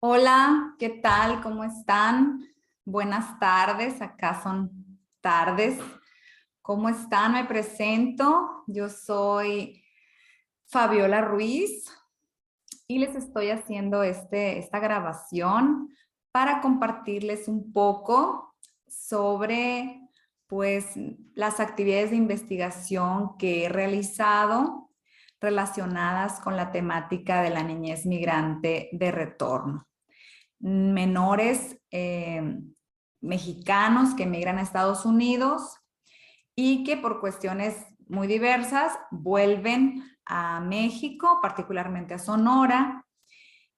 Hola, ¿qué tal? ¿Cómo están? Buenas tardes, acá son tardes. ¿Cómo están? Me presento. Yo soy Fabiola Ruiz y les estoy haciendo esta grabación para compartirles un poco sobre pues las actividades de investigación que he realizado relacionadas con la temática de la niñez migrante de retorno. Menores mexicanos que emigran a Estados Unidos y que por cuestiones muy diversas vuelven a México, particularmente a Sonora,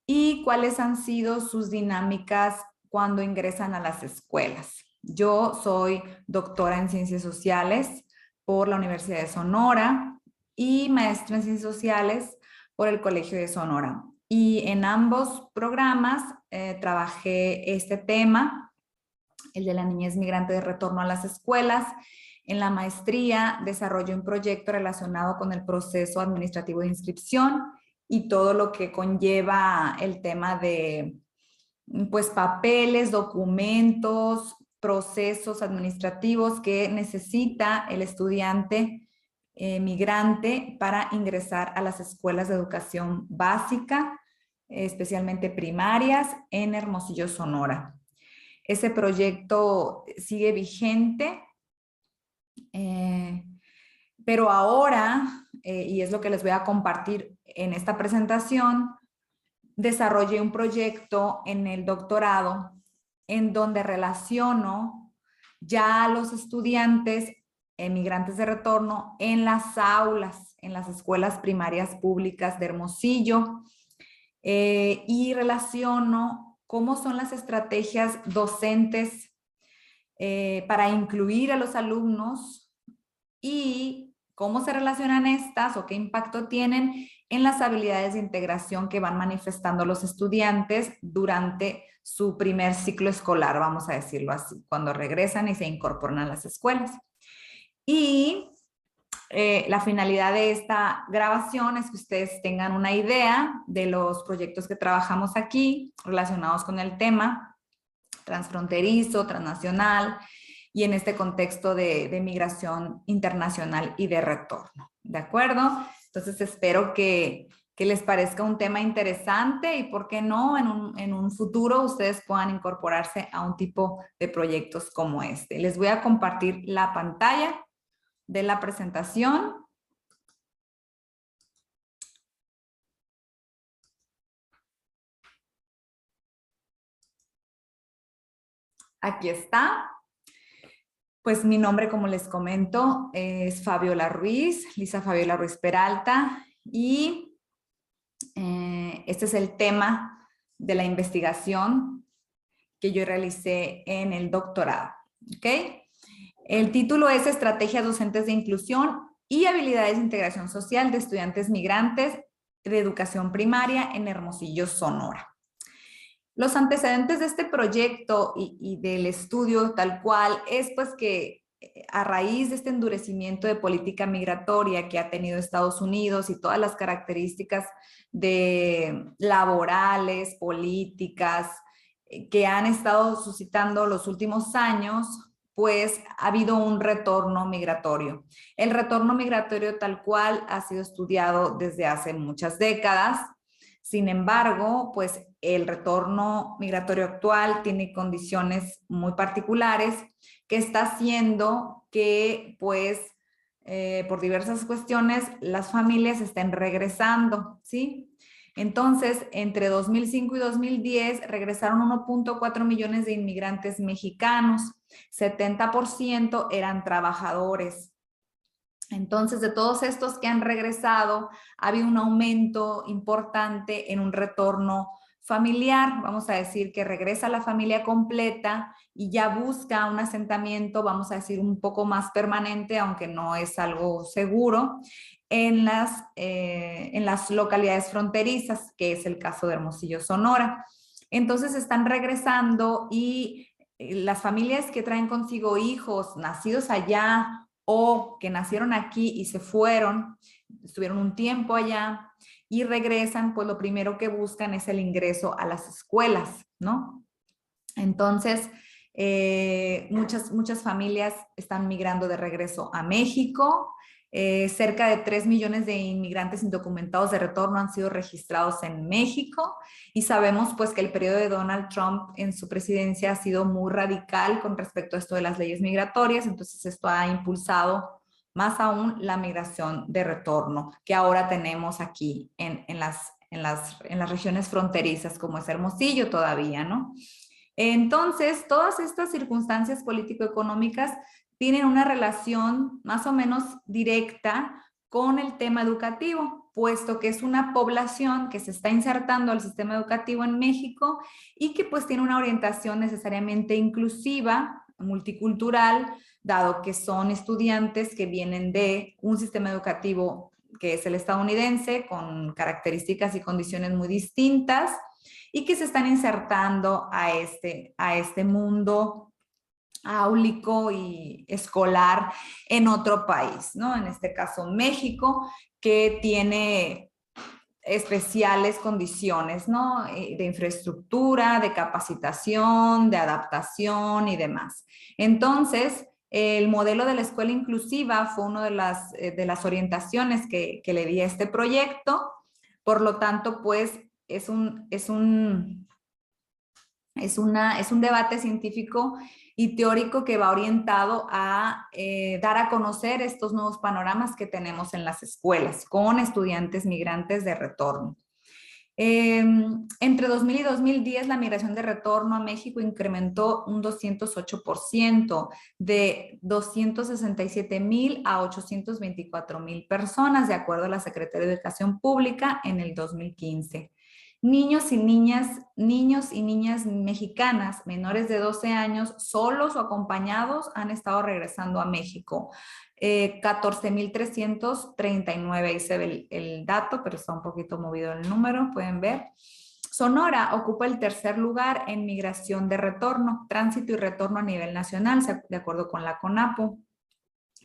y cuáles han sido sus dinámicas cuando ingresan a las escuelas. Yo soy doctora en Ciencias Sociales por la Universidad de Sonora y maestra en Ciencias Sociales por el Colegio de Sonora. Y en ambos programas trabajé este tema, el de la niñez migrante de retorno a las escuelas. En la maestría desarrollé un proyecto relacionado con el proceso administrativo de inscripción y todo lo que conlleva el tema de pues papeles, documentos, procesos administrativos que necesita el estudiante migrante para ingresar a las escuelas de educación básica, especialmente primarias, en Hermosillo, Sonora. Ese proyecto sigue vigente, pero ahora, y es lo que les voy a compartir en esta presentación, desarrollé un proyecto en el doctorado en donde relaciono ya a los estudiantes emigrantes de retorno en las aulas, en las escuelas primarias públicas de Hermosillo, y relaciono cómo son las estrategias docentes para incluir a los alumnos y cómo se relacionan estas o qué impacto tienen en las habilidades de integración que van manifestando los estudiantes durante su primer ciclo escolar, vamos a decirlo así, cuando regresan y se incorporan a las escuelas. Y la finalidad de esta grabación es que ustedes tengan una idea de los proyectos que trabajamos aquí relacionados con el tema transfronterizo, transnacional, y en este contexto de migración internacional y de retorno. ¿De acuerdo? Entonces espero que les parezca un tema interesante y, ¿por qué no?, en un futuro ustedes puedan incorporarse a un tipo de proyectos como este. Les voy a compartir la pantalla de la presentación. Aquí está. Pues mi nombre, como les comento, es Fabiola Ruiz, Lisa Fabiola Ruiz Peralta, y este es el tema de la investigación que yo realicé en el doctorado. ¿Ok? El título es Estrategias Docentes de Inclusión y Habilidades de Integración Social de Estudiantes Migrantes de Educación Primaria en Hermosillo, Sonora. Los antecedentes de este proyecto y del estudio tal cual es pues que a raíz de este endurecimiento de política migratoria que ha tenido Estados Unidos y todas las características de laborales, políticas, que han estado suscitando los últimos años, pues ha habido un retorno migratorio. El retorno migratorio tal cual ha sido estudiado desde hace muchas décadas. Sin embargo, pues el retorno migratorio actual tiene condiciones muy particulares que está haciendo que, pues, por diversas cuestiones, las familias estén regresando, ¿sí? Entonces, entre 2005 y 2010 regresaron 1.4 millones de inmigrantes mexicanos, 70% eran trabajadores. Entonces, de todos estos que han regresado, ha habido un aumento importante en un retorno familiar. Vamos a decir que regresa la familia completa y ya busca un asentamiento, vamos a decir, un poco más permanente, aunque no es algo seguro, en las localidades fronterizas, que es el caso de Hermosillo, Sonora. Entonces, están regresando y las familias que traen consigo hijos nacidos allá o que nacieron aquí y se fueron, estuvieron un tiempo allá y regresan, pues lo primero que buscan es el ingreso a las escuelas, ¿no? Entonces, muchas familias están migrando de regreso a México. Cerca de 3 millones de inmigrantes indocumentados de retorno han sido registrados en México y sabemos pues que el periodo de Donald Trump en su presidencia ha sido muy radical con respecto a esto de las leyes migratorias, entonces esto ha impulsado más aún la migración de retorno que ahora tenemos aquí en las regiones fronterizas como es Hermosillo todavía, ¿no? Entonces, todas estas circunstancias político-económicas tienen una relación más o menos directa con el tema educativo, puesto que es una población que se está insertando al sistema educativo en México y que pues tiene una orientación necesariamente inclusiva, multicultural, dado que son estudiantes que vienen de un sistema educativo que es el estadounidense, con características y condiciones muy distintas, y que se están insertando a este mundo áulico y escolar en otro país, ¿no? En este caso México, que tiene especiales condiciones, ¿no? De infraestructura, de capacitación, de adaptación y demás. Entonces, el modelo de la escuela inclusiva fue una de las orientaciones que le di a este proyecto. Por lo tanto, pues, es un debate científico y teórico que va orientado a dar a conocer estos nuevos panoramas que tenemos en las escuelas con estudiantes migrantes de retorno. Entre 2000 y 2010 la migración de retorno a México incrementó un 208%, de 267,000 a 824,000 personas, de acuerdo a la Secretaría de Educación Pública en el 2015. Niños y niñas mexicanas menores de 12 años, solos o acompañados, han estado regresando a México. 14,339, ahí se ve el dato, pero está un poquito movido el número, pueden ver. Sonora ocupa el tercer lugar en migración de retorno, tránsito y retorno a nivel nacional, de acuerdo con la CONAPO.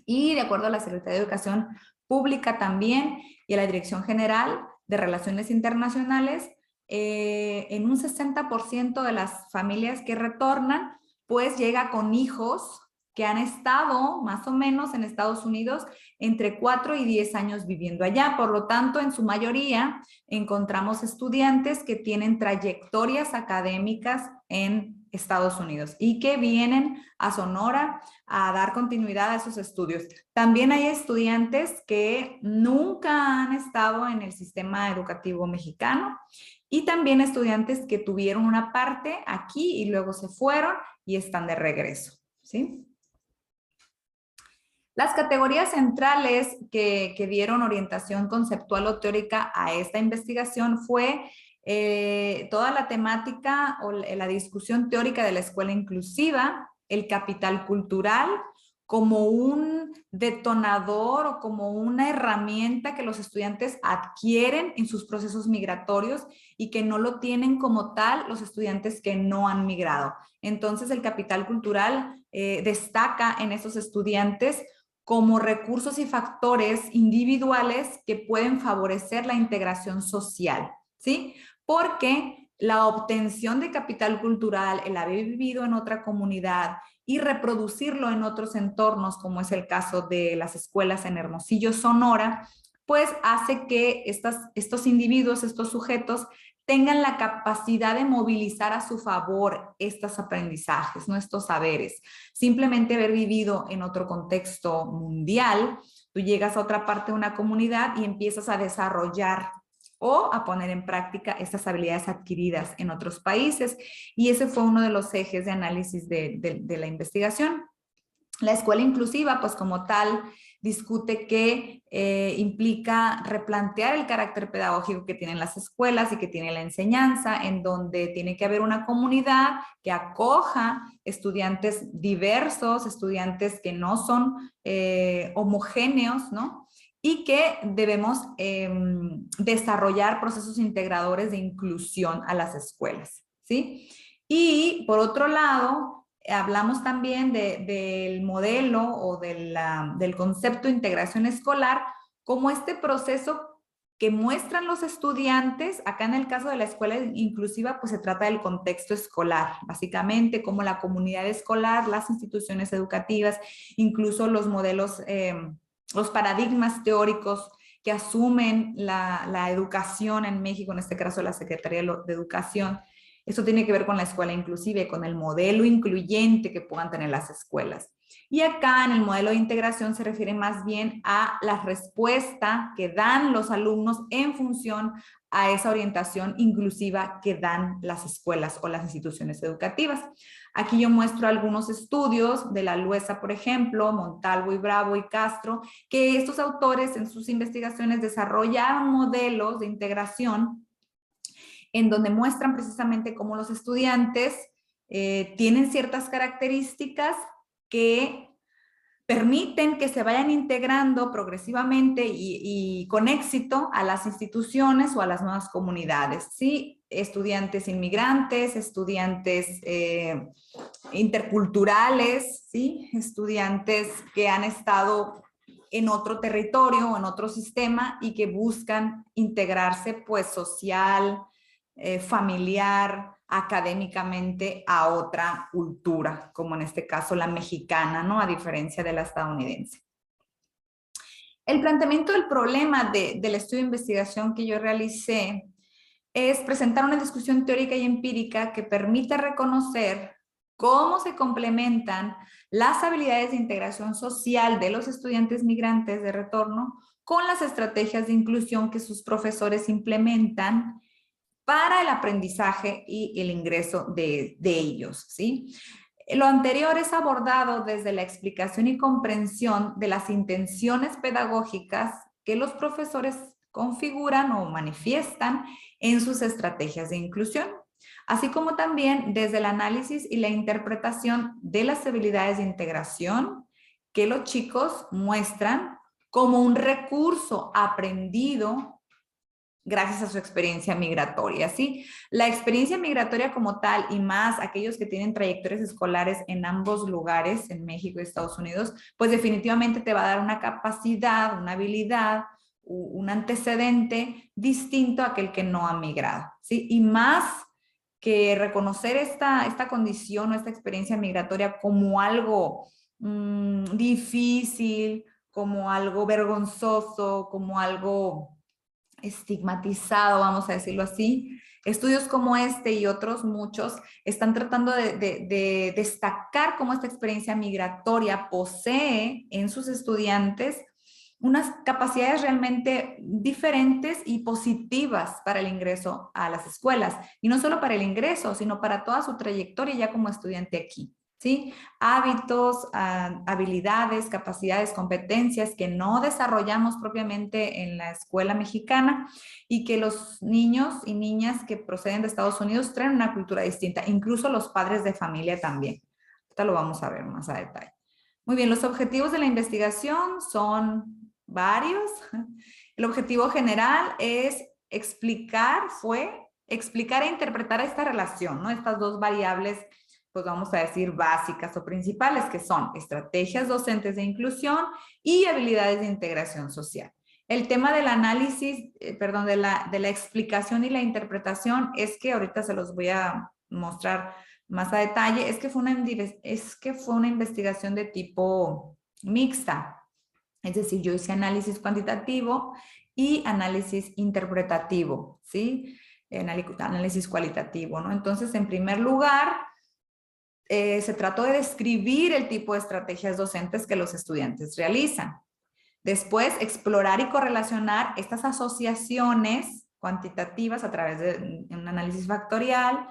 Y de acuerdo a la Secretaría de Educación Pública también y a la Dirección General de Relaciones Internacionales, en un 60% de las familias que retornan, pues llega con hijos que han estado más o menos en Estados Unidos entre 4 y 10 años viviendo allá. Por lo tanto, en su mayoría encontramos estudiantes que tienen trayectorias académicas en Estados Unidos y que vienen a Sonora a dar continuidad a esos estudios. También hay estudiantes que nunca han estado en el sistema educativo mexicano y también estudiantes que tuvieron una parte aquí y luego se fueron y están de regreso, ¿sí? Las categorías centrales que dieron orientación conceptual o teórica a esta investigación fue toda la temática o la discusión teórica de la escuela inclusiva, el capital cultural, como un detonador o como una herramienta que los estudiantes adquieren en sus procesos migratorios y que no lo tienen como tal los estudiantes que no han migrado. Entonces, el capital cultural destaca en esos estudiantes como recursos y factores individuales que pueden favorecer la integración social, ¿sí? Porque la obtención de capital cultural, el haber vivido en otra comunidad y reproducirlo en otros entornos, como es el caso de las escuelas en Hermosillo, Sonora, pues hace que estos individuos, estos sujetos, tengan la capacidad de movilizar a su favor estos aprendizajes, ¿no? Estos saberes. Simplemente haber vivido en otro contexto mundial, tú llegas a otra parte de una comunidad y empiezas a desarrollar o a poner en práctica estas habilidades adquiridas en otros países. Y ese fue uno de los ejes de análisis de la investigación. La escuela inclusiva, pues como tal, discute que implica replantear el carácter pedagógico que tienen las escuelas y que tiene la enseñanza, en donde tiene que haber una comunidad que acoja estudiantes diversos, estudiantes que no son homogéneos, ¿no? Y que debemos desarrollar procesos integradores de inclusión a las escuelas, ¿sí? Y por otro lado, hablamos también del modelo o del concepto de integración escolar como este proceso que muestran los estudiantes. Acá en el caso de la escuela inclusiva, pues se trata del contexto escolar, básicamente como la comunidad escolar, las instituciones educativas, incluso los modelos, los paradigmas teóricos que asumen la educación en México, en este caso la Secretaría de Educación. Eso tiene que ver con la escuela inclusive, con el modelo incluyente que puedan tener las escuelas. Y acá en el modelo de integración se refiere más bien a la respuesta que dan los alumnos en función a esa orientación inclusiva que dan las escuelas o las instituciones educativas. Aquí yo muestro algunos estudios de la Luesa, por ejemplo, Montalvo y Bravo y Castro, que estos autores en sus investigaciones desarrollaron modelos de integración en donde muestran precisamente cómo los estudiantes tienen ciertas características que permiten que se vayan integrando progresivamente y con éxito a las instituciones o a las nuevas comunidades, ¿sí? Estudiantes inmigrantes, estudiantes interculturales, ¿sí? Estudiantes que han estado en otro territorio o en otro sistema y que buscan integrarse pues social, familiar, académicamente a otra cultura, como en este caso la mexicana, ¿no? A diferencia de la estadounidense. El planteamiento del problema del estudio de investigación que yo realicé es presentar una discusión teórica y empírica que permita reconocer cómo se complementan las habilidades de integración social de los estudiantes migrantes de retorno con las estrategias de inclusión que sus profesores implementan para el aprendizaje y el ingreso de ellos, ¿sí? Lo anterior es abordado desde la explicación y comprensión de las intenciones pedagógicas que los profesores configuran o manifiestan en sus estrategias de inclusión, así como también desde el análisis y la interpretación de las habilidades de integración que los chicos muestran como un recurso aprendido gracias a su experiencia migratoria, ¿sí? La experiencia migratoria como tal, y más aquellos que tienen trayectorias escolares en ambos lugares, en México y Estados Unidos, pues definitivamente te va a dar una capacidad, una habilidad, un antecedente distinto a aquel que no ha migrado, ¿sí? Y más que reconocer esta condición o esta experiencia migratoria como algo difícil, como algo vergonzoso, como algo estigmatizado, vamos a decirlo así. Estudios como este y otros muchos están tratando de destacar cómo esta experiencia migratoria posee en sus estudiantes unas capacidades realmente diferentes y positivas para el ingreso a las escuelas. Y no solo para el ingreso, sino para toda su trayectoria ya como estudiante aquí. ¿Sí? Hábitos, habilidades, capacidades, competencias que no desarrollamos propiamente en la escuela mexicana y que los niños y niñas que proceden de Estados Unidos traen una cultura distinta, incluso los padres de familia también. Ahorita lo vamos a ver más a detalle. Muy bien, los objetivos de la investigación son varios. El objetivo general es explicar e interpretar esta relación, ¿no? Estas dos variables, pues vamos a decir básicas o principales, que son estrategias docentes de inclusión y habilidades de integración social. El tema del análisis, de la explicación y la interpretación es que ahorita se los voy a mostrar más a detalle, es que fue una investigación de tipo mixta. Es decir, yo hice análisis cuantitativo y análisis interpretativo, ¿sí? Análisis cualitativo, ¿no? Entonces, en primer lugar, se trató de describir el tipo de estrategias docentes que los estudiantes realizan. Después, explorar y correlacionar estas asociaciones cuantitativas a través de un análisis factorial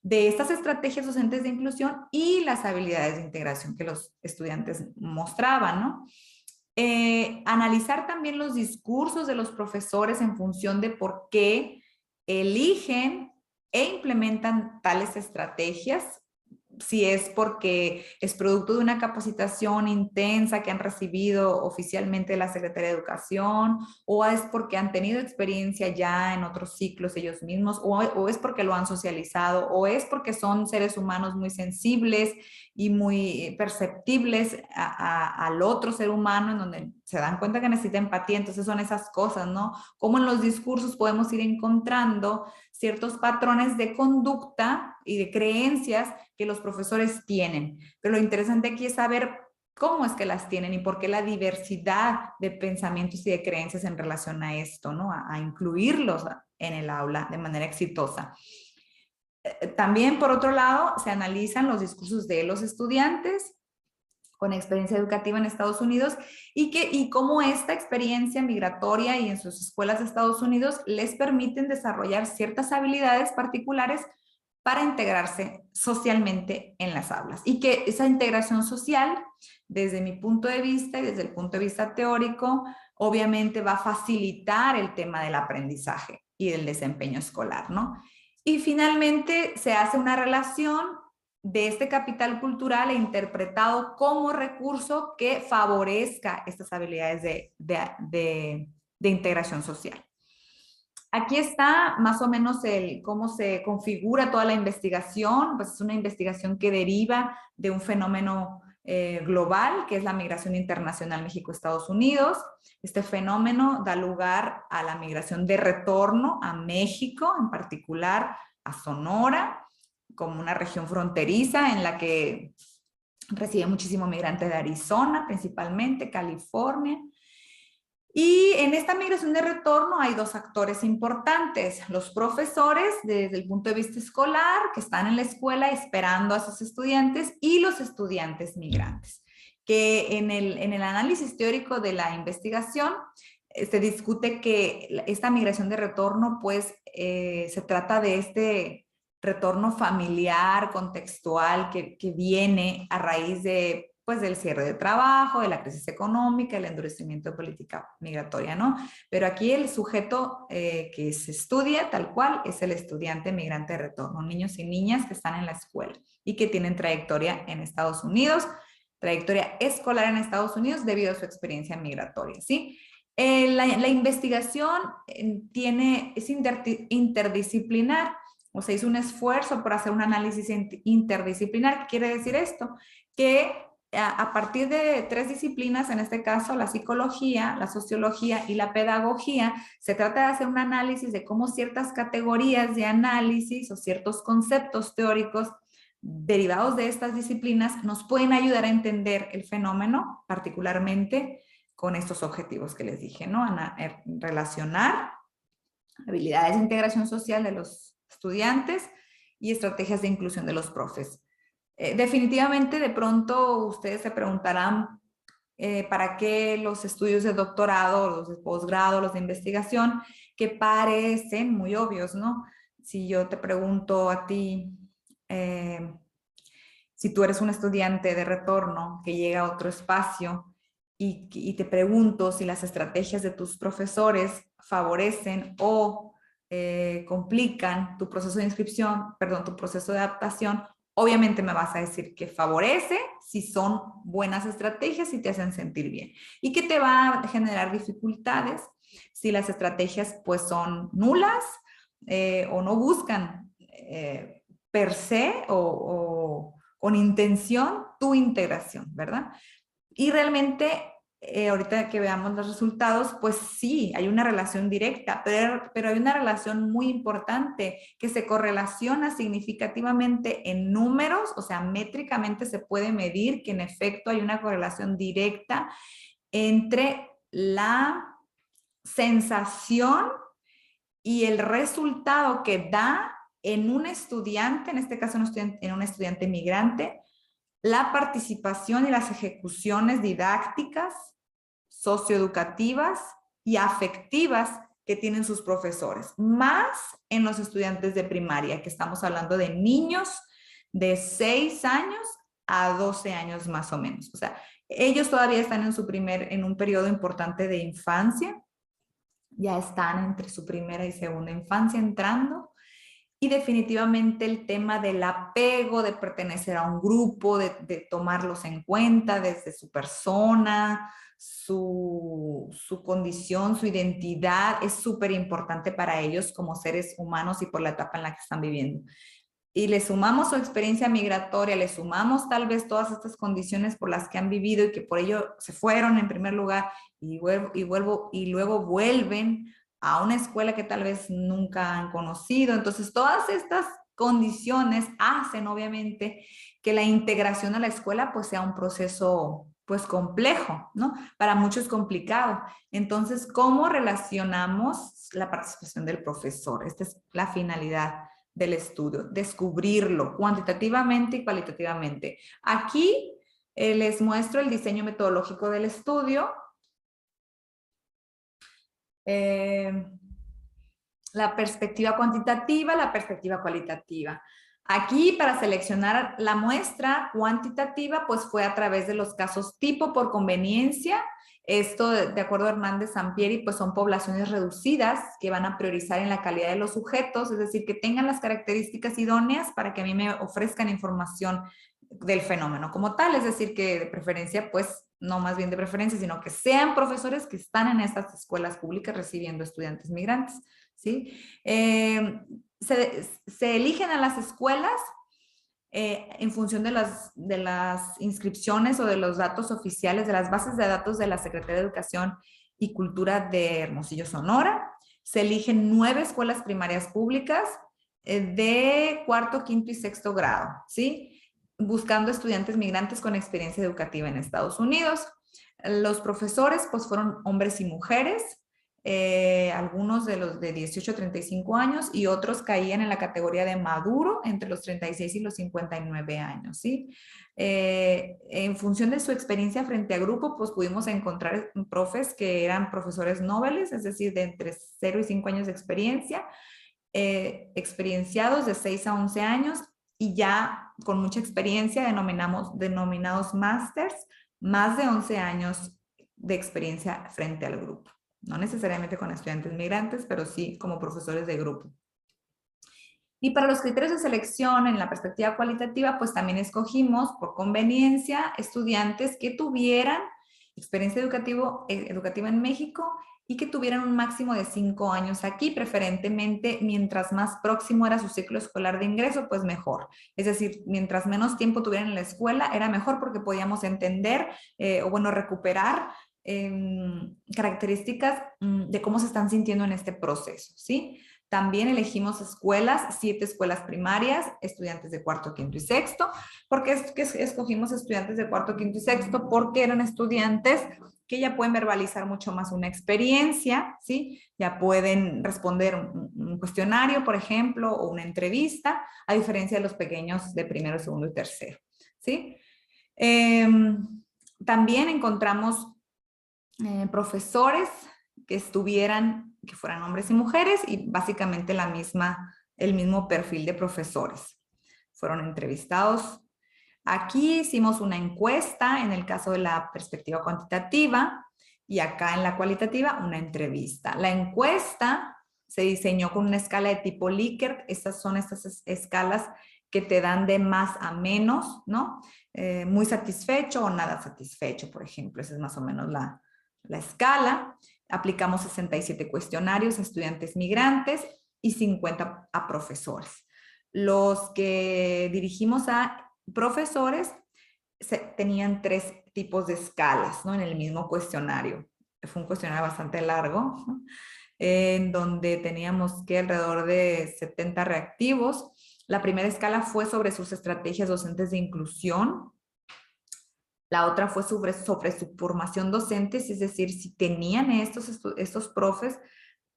de estas estrategias docentes de inclusión y las habilidades de integración que los estudiantes mostraban, ¿no? Analizar también los discursos de los profesores en función de por qué eligen e implementan tales estrategias si es porque es producto de una capacitación intensa que han recibido oficialmente de la Secretaría de Educación, o es porque han tenido experiencia ya en otros ciclos ellos mismos, o es porque lo han socializado, o es porque son seres humanos muy sensibles y muy perceptibles al otro ser humano, en donde se dan cuenta que necesita empatía. Entonces son esas cosas, ¿no? Cómo en los discursos podemos ir encontrando ciertos patrones de conducta y de creencias que los profesores tienen. Pero lo interesante aquí es saber cómo es que las tienen y por qué la diversidad de pensamientos y de creencias en relación a esto, ¿no? A incluirlos en el aula de manera exitosa. También, por otro lado, se analizan los discursos de los estudiantes con experiencia educativa en Estados Unidos y cómo esta experiencia migratoria y en sus escuelas de Estados Unidos les permiten desarrollar ciertas habilidades particulares para integrarse socialmente en las aulas. Y que esa integración social, desde mi punto de vista y desde el punto de vista teórico, obviamente va a facilitar el tema del aprendizaje y del desempeño escolar, ¿no? Y finalmente se hace una relación de este capital cultural e interpretado como recurso que favorezca estas habilidades de integración social. Aquí está más o menos cómo se configura toda la investigación. Pues es una investigación que deriva de un fenómeno global, que es la migración internacional México-Estados Unidos. Este fenómeno da lugar a la migración de retorno a México, en particular a Sonora, como una región fronteriza en la que recibe muchísimo migrante de Arizona, principalmente, California. Y en esta migración de retorno hay dos actores importantes, los profesores desde el punto de vista escolar, que están en la escuela esperando a sus estudiantes, y los estudiantes migrantes, que en el análisis teórico de la investigación se discute que esta migración de retorno pues se trata de este retorno familiar, contextual, que viene a raíz de pues del cierre de trabajo, de la crisis económica, el endurecimiento de política migratoria, ¿no? Pero aquí el sujeto que se estudia tal cual es el estudiante migrante de retorno, niños y niñas que están en la escuela y que tienen trayectoria en Estados Unidos, trayectoria escolar en Estados Unidos debido a su experiencia migratoria, ¿sí? La investigación es interdisciplinar, o sea, hizo un esfuerzo por hacer un análisis interdisciplinar. ¿Qué quiere decir esto? Que a partir de tres disciplinas, en este caso la psicología, la sociología y la pedagogía, se trata de hacer un análisis de cómo ciertas categorías de análisis o ciertos conceptos teóricos derivados de estas disciplinas nos pueden ayudar a entender el fenómeno, particularmente con estos objetivos que les dije, ¿no? Relacionar habilidades de integración social de los estudiantes y estrategias de inclusión de los profes. Definitivamente, de pronto ustedes se preguntarán para qué los estudios de doctorado, los de posgrado, los de investigación, que parecen muy obvios, ¿no? Si yo te pregunto a ti, si tú eres un estudiante de retorno que llega a otro espacio y te pregunto si las estrategias de tus profesores favorecen o complican tu proceso de inscripción, perdón, tu proceso de adaptación, obviamente me vas a decir que favorece si son buenas estrategias y te hacen sentir bien. Y que te va a generar dificultades si las estrategias pues son nulas o no buscan per se o con intención tu integración, ¿verdad? Y realmente, ahorita que veamos los resultados, pues sí, hay una relación directa, pero hay una relación muy importante que se correlaciona significativamente en números, o sea, métricamente se puede medir que en efecto hay una correlación directa entre la sensación y el resultado que da en un estudiante, en este caso en un estudiante migrante, la participación y las ejecuciones didácticas, socioeducativas y afectivas que tienen sus profesores, más en los estudiantes de primaria, que estamos hablando de niños de 6 años a 12 años más o menos. O sea, ellos todavía están en un periodo importante de infancia, ya están entre su primera y segunda infancia entrando, Y definitivamente el tema del apego, de pertenecer a un grupo, de tomarlos en cuenta desde su persona, su condición, su identidad, es súper importante para ellos como seres humanos y por la etapa en la que están viviendo. Y le sumamos su experiencia migratoria, le sumamos tal vez todas estas condiciones por las que han vivido y que por ello se fueron en primer lugar y luego vuelven a una escuela que tal vez nunca han conocido. Entonces, todas estas condiciones hacen obviamente que la integración a la escuela pues sea un proceso pues complejo, ¿no? Para muchos es complicado. Entonces, ¿cómo relacionamos la participación del profesor? Esta es la finalidad del estudio, descubrirlo cuantitativamente y cualitativamente. Aquí les muestro el diseño metodológico del estudio. La perspectiva cuantitativa, la perspectiva cualitativa. Aquí, para seleccionar la muestra cuantitativa, pues fue a través de los casos tipo por conveniencia. Esto, de acuerdo a Hernández Sampieri, pues son poblaciones reducidas que van a priorizar en la calidad de los sujetos, es decir, que tengan las características idóneas para que a mí me ofrezcan información del fenómeno como tal, es decir, que de preferencia, pues, no más bien de preferencia, sino que sean profesores que están en estas escuelas públicas recibiendo estudiantes migrantes, ¿sí? Se eligen a las escuelas en función de las inscripciones o de los datos oficiales, de las bases de datos de la Secretaría de Educación y Cultura de Hermosillo, Sonora. Se eligen 9 escuelas primarias públicas de cuarto, quinto y sexto grado, ¿sí? Buscando estudiantes migrantes con experiencia educativa en Estados Unidos. Los profesores, pues, fueron hombres y mujeres, algunos de los de 18 a 35 años y otros caían en la categoría de maduro entre los 36 y los 59 años, ¿sí? En función de su experiencia frente a grupo, pues pudimos encontrar profes que eran profesores noveles, es decir, de entre 0 y 5 años de experiencia, experienciados de 6 a 11 años y ya con mucha experiencia, denominados másters, más de 11 años de experiencia frente al grupo. No necesariamente con estudiantes migrantes, pero sí como profesores de grupo. Y para los criterios de selección en la perspectiva cualitativa, pues también escogimos por conveniencia estudiantes que tuvieran experiencia educativa en México y que tuvieran un máximo de 5 años aquí, preferentemente mientras más próximo era su ciclo escolar de ingreso, pues mejor. Es decir, mientras menos tiempo tuvieran en la escuela, era mejor porque podíamos entender o bueno, recuperar características de cómo se están sintiendo en este proceso, ¿sí? También elegimos escuelas, 7 escuelas primarias, estudiantes de cuarto, quinto y sexto. ¿Por qué escogimos estudiantes de cuarto, quinto y sexto? Porque eran estudiantes que ya pueden verbalizar mucho más una experiencia, ¿sí? Ya pueden responder un cuestionario, por ejemplo, o una entrevista, a diferencia de los pequeños de primero, segundo y tercero, ¿sí? También encontramos profesores que fueran hombres y mujeres y básicamente el mismo perfil de profesores. Fueron entrevistados. Aquí hicimos una encuesta en el caso de la perspectiva cuantitativa y acá en la cualitativa una entrevista. La encuesta se diseñó con una escala de tipo Likert. Estas son estas escalas que te dan de más a menos, ¿no? Muy satisfecho o nada satisfecho, por ejemplo. Esa es más o menos la escala. Aplicamos 67 cuestionarios a estudiantes migrantes y 50 a profesores. Los que dirigimos a profesores tenían 3 tipos de escalas, ¿no? En el mismo cuestionario. Fue un cuestionario bastante largo, ¿no? En donde teníamos que alrededor de 70 reactivos. La primera escala fue sobre sus estrategias docentes de inclusión. La otra fue sobre su formación docente, es decir, si tenían estos profes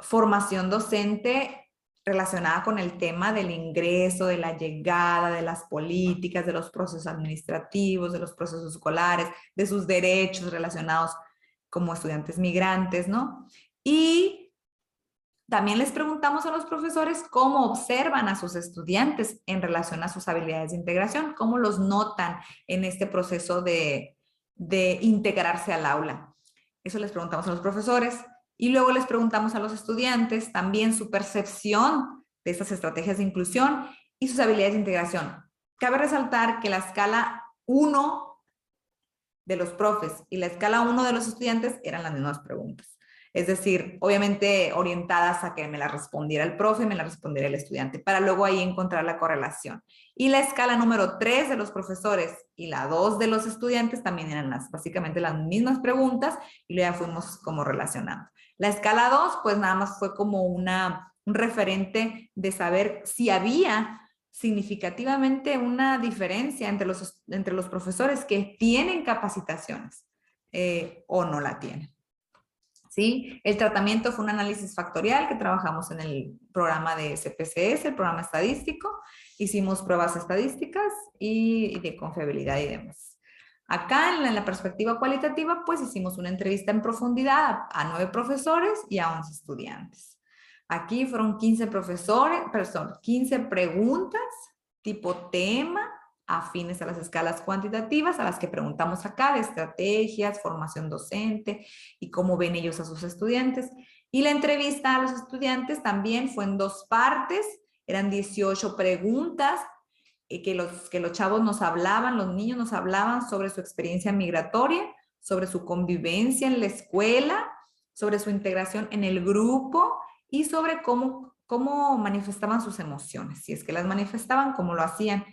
formación docente relacionada con el tema del ingreso, de la llegada, de las políticas, de los procesos administrativos, de los procesos escolares, de sus derechos relacionados como estudiantes migrantes, ¿no? Y también les preguntamos a los profesores cómo observan a sus estudiantes en relación a sus habilidades de integración, cómo los notan en este proceso de integrarse al aula. Eso les preguntamos a los profesores. Y luego les preguntamos a los estudiantes también su percepción de estas estrategias de inclusión y sus habilidades de integración. Cabe resaltar que la escala 1 de los profes y la escala 1 de los estudiantes eran las mismas preguntas. Es decir, obviamente orientadas a que me la respondiera el profe y me la respondiera el estudiante, para luego ahí encontrar la correlación. Y la escala número 3 de los profesores y la 2 de los estudiantes también eran básicamente las mismas preguntas y luego ya fuimos como relacionando. La escala 2, pues nada más fue como un referente de saber si había significativamente una diferencia entre los profesores que tienen capacitaciones o no la tienen. ¿Sí? El tratamiento fue un análisis factorial que trabajamos en el programa de CPCS, el programa estadístico. Hicimos pruebas estadísticas y de confiabilidad y demás. Acá en la perspectiva cualitativa, pues hicimos una entrevista en profundidad a 9 profesores y a 11 estudiantes. Aquí fueron 15 profesores, perdón, 15 preguntas tipo tema, afines a las escalas cuantitativas, a las que preguntamos acá, de estrategias, formación docente y cómo ven ellos a sus estudiantes. Y la entrevista a los estudiantes también fue en 2 partes, eran 18 preguntas que los chavos nos hablaban, los niños nos hablaban sobre su experiencia migratoria, sobre su convivencia en la escuela, sobre su integración en el grupo y sobre cómo manifestaban sus emociones, si es que las manifestaban, cómo lo hacían.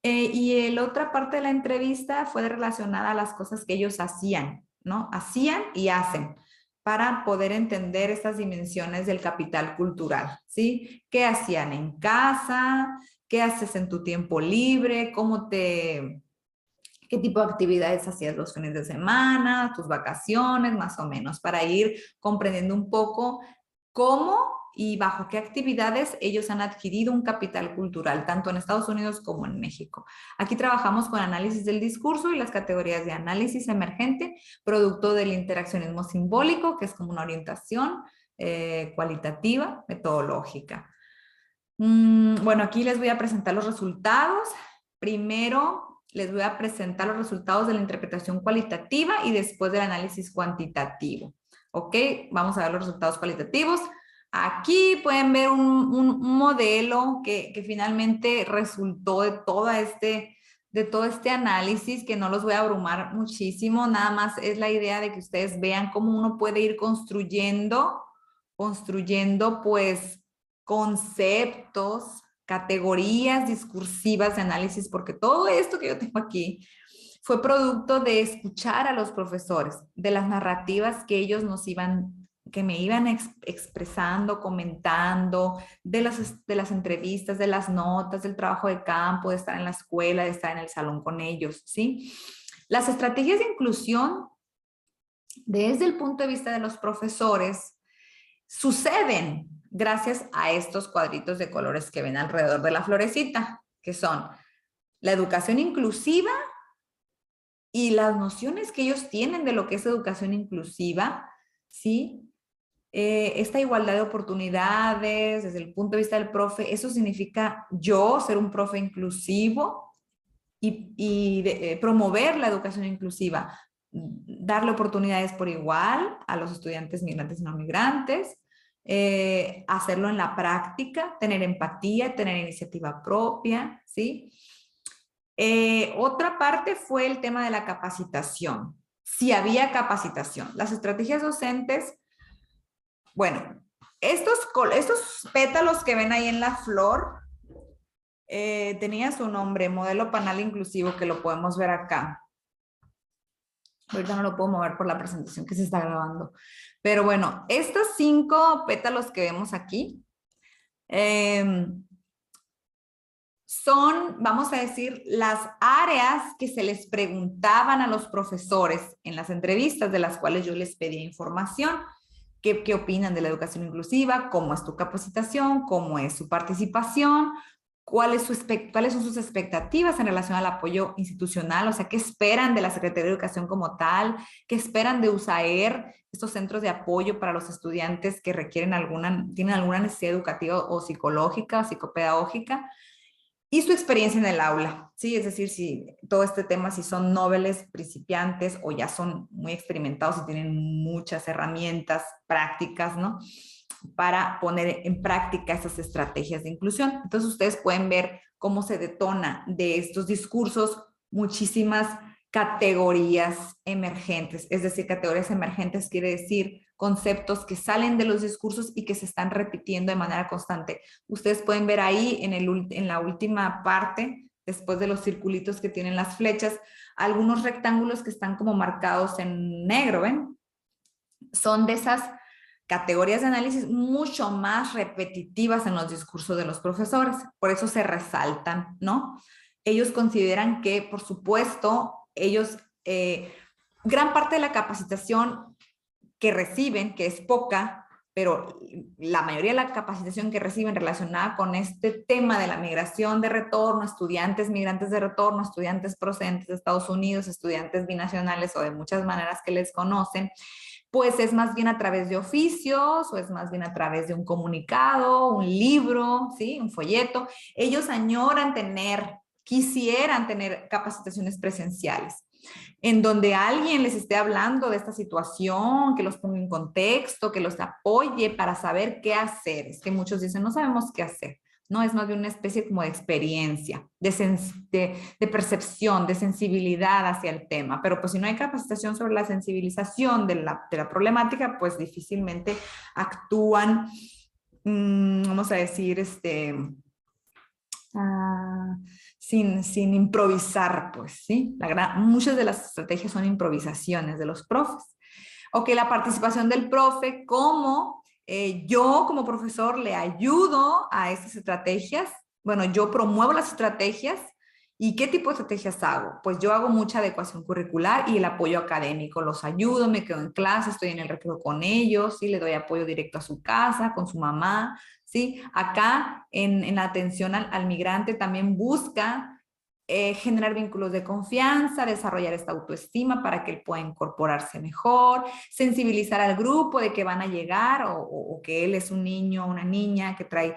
Y la otra parte de la entrevista fue relacionada a las cosas que ellos hacían, ¿no? Hacían y hacen para poder entender estas dimensiones del capital cultural, ¿sí? ¿Qué hacían en casa? ¿Qué haces en tu tiempo libre? ¿Qué tipo de actividades hacías los fines de semana? ¿Tus vacaciones? Más o menos, para ir comprendiendo un poco cómo y bajo qué actividades ellos han adquirido un capital cultural, tanto en Estados Unidos como en México. Aquí trabajamos con análisis del discurso y las categorías de análisis emergente, producto del interaccionismo simbólico, que es como una orientación cualitativa, metodológica. Bueno, aquí les voy a presentar los resultados. Primero, les voy a presentar los resultados de la interpretación cualitativa y después del análisis cuantitativo. ¿Ok? Vamos a ver los resultados cualitativos. Aquí pueden ver un modelo que finalmente resultó de todo este análisis, que no los voy a abrumar muchísimo, nada más es la idea de que ustedes vean cómo uno puede ir construyendo pues conceptos, categorías discursivas de análisis, porque todo esto que yo tengo aquí fue producto de escuchar a los profesores, de las narrativas que ellos que me iban expresando, comentando, de las entrevistas, de las notas, del trabajo de campo, de estar en la escuela, de estar en el salón con ellos, ¿sí? Las estrategias de inclusión, desde el punto de vista de los profesores, suceden gracias a estos cuadritos de colores que ven alrededor de la florecita, que son la educación inclusiva y las nociones que ellos tienen de lo que es educación inclusiva, ¿sí? Esta igualdad de oportunidades desde el punto de vista del profe, eso significa yo ser un profe inclusivo y promover la educación inclusiva, darle oportunidades por igual a los estudiantes migrantes y no migrantes, hacerlo en la práctica, tener empatía, tener iniciativa propia, ¿sí? Otra parte fue el tema de la capacitación. Si había capacitación. Las estrategias docentes, bueno, estos pétalos que ven ahí en la flor, tenía su nombre, modelo panal inclusivo, que lo podemos ver acá. Ahorita no lo puedo mover por la presentación que se está grabando. Pero bueno, estos 5 pétalos que vemos aquí son, vamos a decir, las áreas que se les preguntaban a los profesores en las entrevistas de las cuales yo les pedía información. ¿Qué opinan de la educación inclusiva? ¿Cómo es tu capacitación? ¿Cómo es su participación? ¿Cuáles son sus expectativas en relación al apoyo institucional? O sea, ¿qué esperan de la Secretaría de Educación como tal? ¿Qué esperan de USAER, estos centros de apoyo para los estudiantes que tienen alguna necesidad educativa o psicológica o psicopedagógica? y su experiencia en el aula, ¿sí? Es decir, si todo este tema, si son noveles, principiantes o ya son muy experimentados y tienen muchas herramientas prácticas, ¿no? Para poner en práctica esas estrategias de inclusión. Entonces ustedes pueden ver cómo se detona de estos discursos muchísimas categorías emergentes. Es decir, categorías emergentes quiere decir conceptos que salen de los discursos y que se están repitiendo de manera constante. Ustedes pueden ver ahí en la última parte, después de los circulitos que tienen las flechas, algunos rectángulos que están como marcados en negro, ¿ven? Son de esas categorías de análisis mucho más repetitivas en los discursos de los profesores, por eso se resaltan, ¿no? Ellos consideran que, por supuesto, gran parte de la capacitación que reciben, que es poca, pero la mayoría de la capacitación que reciben relacionada con este tema de la migración de retorno, estudiantes migrantes de retorno, estudiantes procedentes de Estados Unidos, estudiantes binacionales o de muchas maneras que les conocen, pues es más bien a través de oficios o es más bien a través de un comunicado, un libro, ¿sí? Un folleto. Ellos añoran quisieran tener capacitaciones presenciales en donde alguien les esté hablando de esta situación, que los ponga en contexto, que los apoye para saber qué hacer. Es que muchos dicen, no sabemos qué hacer. No, es más bien una especie como de experiencia, de percepción, de sensibilidad hacia el tema. Pero pues si no hay capacitación sobre la sensibilización de la problemática, pues difícilmente actúan, vamos a decir, sin improvisar, pues, ¿sí? Muchas de las estrategias son improvisaciones de los profes. Ok, la participación del profe, cómo yo como profesor le ayudo a estas estrategias. Bueno, yo promuevo las estrategias. ¿Y qué tipo de estrategias hago? Pues yo hago mucha adecuación curricular y el apoyo académico. Los ayudo, me quedo en clase, estoy en el recreo con ellos, ¿sí? Le doy apoyo directo a su casa, con su mamá, ¿sí? Acá en la atención al migrante también busca generar vínculos de confianza, desarrollar esta autoestima para que él pueda incorporarse mejor, sensibilizar al grupo de que van a llegar o que él es un niño o una niña que trae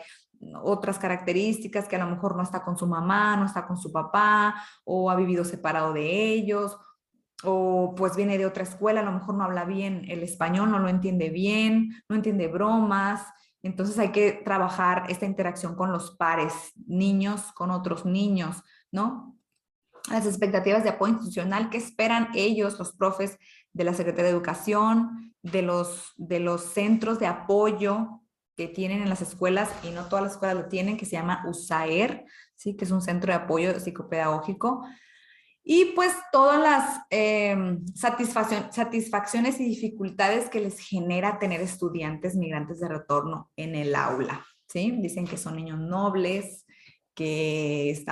otras características, que a lo mejor no está con su mamá, no está con su papá o ha vivido separado de ellos o pues viene de otra escuela, a lo mejor no habla bien el español, no lo entiende bien, no entiende bromas. Entonces hay que trabajar esta interacción con los pares, niños con otros niños, ¿no? Las expectativas de apoyo institucional, ¿qué esperan ellos, los profes de la Secretaría de Educación, de los centros de apoyo que tienen en las escuelas, y no todas las escuelas lo tienen, que se llama USAER, ¿sí? Que es un centro de apoyo psicopedagógico? Y pues todas las satisfacciones y dificultades que les genera tener estudiantes migrantes de retorno en el aula, ¿sí? Dicen que son niños nobles, que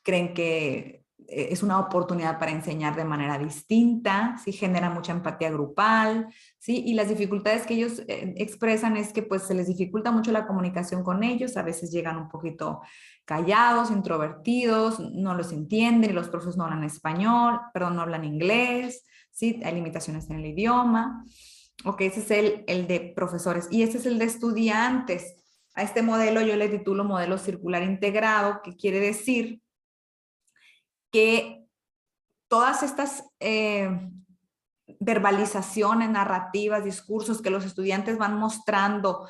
creen que es una oportunidad para enseñar de manera distinta, ¿sí? Genera mucha empatía grupal, ¿sí? Y las dificultades que ellos expresan es que pues se les dificulta mucho la comunicación con ellos, a veces llegan un poquito callados, introvertidos, no los entienden, y los profes no hablan español, perdón, no hablan inglés, ¿sí? Hay limitaciones en el idioma. Ok, ese es el de profesores. Y este es el de estudiantes. A este modelo yo le titulo modelo circular integrado, que quiere decir que todas estas verbalizaciones, narrativas, discursos que los estudiantes van mostrando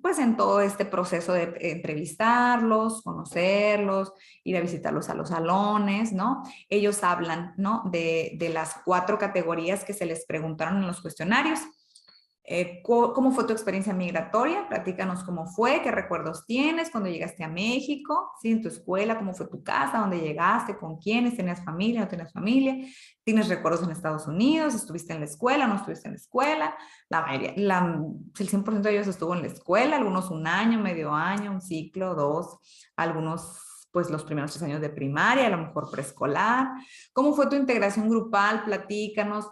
pues en todo este proceso de entrevistarlos, conocerlos, ir a visitarlos a los salones, ¿no? Ellos hablan, ¿no? De las 4 categorías que se les preguntaron en los cuestionarios. ¿Cómo fue tu experiencia migratoria? Platícanos cómo fue, qué recuerdos tienes cuando llegaste a México, ¿sí? En tu escuela, cómo fue tu casa, dónde llegaste, con quiénes, tenías familia, no tenías familia, tienes recuerdos en Estados Unidos, estuviste en la escuela, no estuviste en la escuela. La mayoría, el 100% de ellos estuvo en la escuela, algunos un año, medio año, un ciclo, 2, algunos pues los primeros 3 años de primaria, a lo mejor preescolar. ¿Cómo fue tu integración grupal? Platícanos.